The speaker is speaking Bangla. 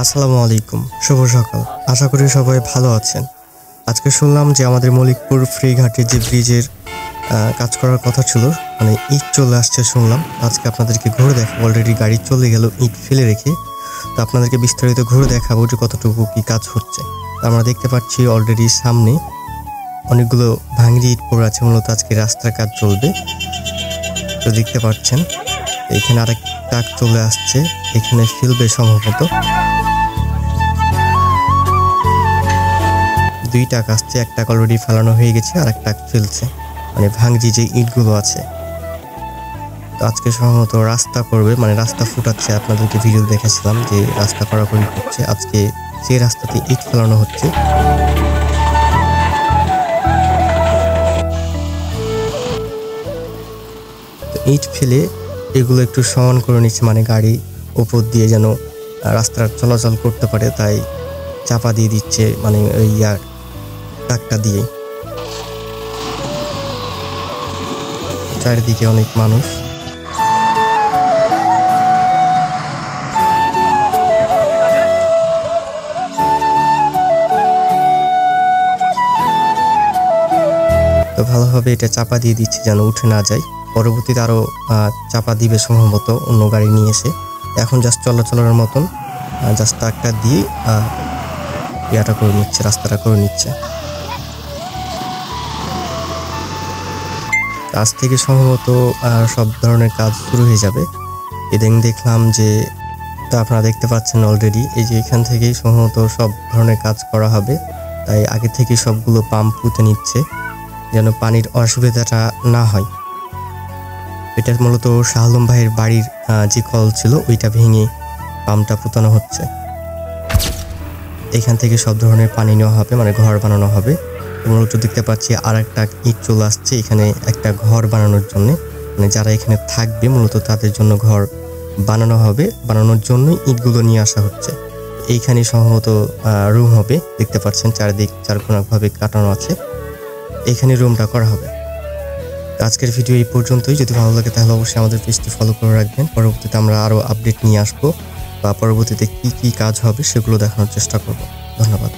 আসসালামু আলাইকুম, শুভ সকাল। আশা করি সবাই ভালো আছেন। আজকে শুনলাম যে আমাদের মলিকপুর ফ্রিঘাটে যে ব্রিজের কাজ করার কথা ছিল, মানে ইট চলে আসছে শুনলাম। আজকে আপনাদেরকে ঘুরে দেখাবো। অলরেডি গাড়ি চলে গেল ইট ফেলে রেখে। তো আপনাদেরকে বিস্তারিত ঘুরে দেখাবো যে কতটুকু কি কাজ হচ্ছে। আমরা দেখতে পাচ্ছি অলরেডি সামনে অনেকগুলো ভাঙড়ি ইট পড়ে আছে। মূলত আজকে রাস্তার কাজ চলবে। তো দেখতে পাচ্ছেন এখানে আরেক ট্রাক চলে আসছে, এখানে ফেলবে সম্ভবত। দুই ট্রাক আসছে, এক ট্রাক অলরেডি ফেলানো হয়ে গেছে আর এক ট্রাক ফেলছে, মানে ভাঙড়ি যে ইটগুলো আছে। তো আজকে সম্ভবত রাস্তা করবে, মানে রাস্তা ফুটাচ্ছে। আপনাদেরকে ভিডিও দেখেছিলাম যে রাস্তা করাকরি করছে। আজকে সেই রাস্তাতে ইট ফেলানো হচ্ছে। তো ইট ফেলে এগুলো একটু সমান করে নিচ্ছে, মানে গাড়ি উপর দিয়ে যেন রাস্তা চলাচল করতে পারে, তাই চাপা দিয়ে দিচ্ছে, মানে ওই ট্রাকটা দিয়ে। চারিদিকে অনেক মানুষ। তো ভালোভাবে এটা চাপা দিয়ে দিচ্ছে যেন উঠে না যায়। পরবর্তীতে আরো চাপা দিবে সম্ভবত অন্য গাড়ি নিয়ে এসে। এখন জাস্ট চলাচলের মতন জাস্ট ট্রাকটা দিয়ে ইয়াটা করে নিচ্ছে, রাস্তাটা করে নিচ্ছে। আজ থেকে সম্ভবত সব ধরনের কাজ শুরু হয়ে যাবে। এদিন দেখলাম যে, তো আপনারা দেখতে পাচ্ছেন অলরেডি এই যে এখান থেকেই সম্ভবত সব ধরনের কাজ করা হবে। তাই আগে থেকে সবগুলো পাম্প পুঁতে নিচ্ছে যেন পানির অসুবিধাটা না হয়। এটা মূলত শাহ আলম ভাইয়ের বাড়ির যে কল ছিল ওইটা ভেঙে পাম্পটা পুঁতানো হচ্ছে। এখান থেকে সব ধরনের পানি নেওয়া হবে, মানে ঘর বানানো হবে। মূলত দেখতে পাচ্ছি আর একটা ইট চলে আসছে এখানে একটা ঘর বানানোর জন্য, মানে যারা এখানে থাকবে মূলত তাদের জন্য ঘর বানানো হবে। বানানোর জন্যই ইটগুলো নিয়ে আসা হচ্ছে। এইখানে সম্ভবত রুম হবে। দেখতে পাচ্ছেন চারিদিক চারকোনাভাবে কাটানো আছে, এখানে রুমটা করা হবে। আজকের ভিডিও এই পর্যন্তই। যদি ভালো লাগে তাহলে অবশ্যই আমাদের পেজটি ফলো করে রাখবেন। পরবর্তীতে আমরা আরও আপডেট নিয়ে আসবো বা পরবর্তীতে কি কি কাজ হবে সেগুলো দেখানোর চেষ্টা করব। ধন্যবাদ।